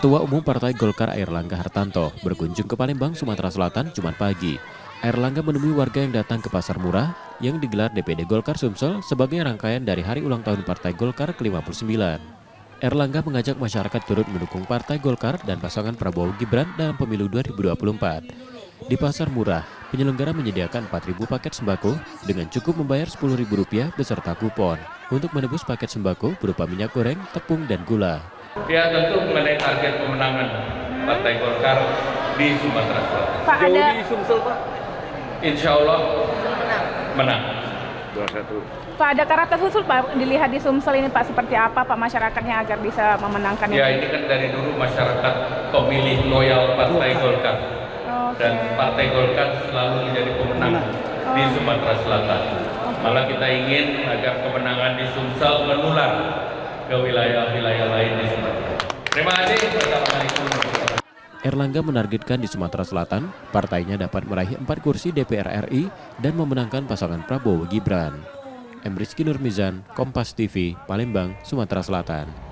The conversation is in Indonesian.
Ketua Umum Partai Golkar Airlangga Hartanto berkunjung ke Palembang, Sumatera Selatan Jumat pagi. Airlangga menemui warga yang datang ke Pasar Murah yang digelar DPD Golkar Sumsel sebagai rangkaian dari Hari Ulang Tahun Partai Golkar ke-59. Erlangga mengajak masyarakat turut mendukung Partai Golkar dan pasangan Prabowo Gibran dalam pemilu 2024. Di Pasar Murah, penyelenggara menyediakan 4.000 paket sembako dengan cukup membayar Rp10.000 beserta kupon untuk menebus paket sembako berupa minyak goreng, tepung, dan gula. Ya, tentu mengenai target pemenangan Partai Golkar di Sumatera Selatan. Pak, ada di Sumsel, Pak? Insya Allah menang. 2-1. Pak, ada karakter khusus Pak dilihat di Sumsel ini Pak, seperti apa Pak masyarakatnya agar bisa memenangkan Ya, ini? ini kan dari dulu masyarakat pemilih loyal Partai Golkar. Dan Partai Golkar selalu menjadi pemenang di Sumatera Selatan. Malah kita ingin agar kemenangan di Sumsel menular ke wilayah-wilayah lain di Sumatera. Terima kasih. Assalamualaikum. Erlangga menargetkan di Sumatera Selatan, partainya dapat meraih 4 kursi DPR RI dan memenangkan pasangan Prabowo Gibran. Rizky Nurmizan, Kompas TV, Palembang, Sumatera Selatan.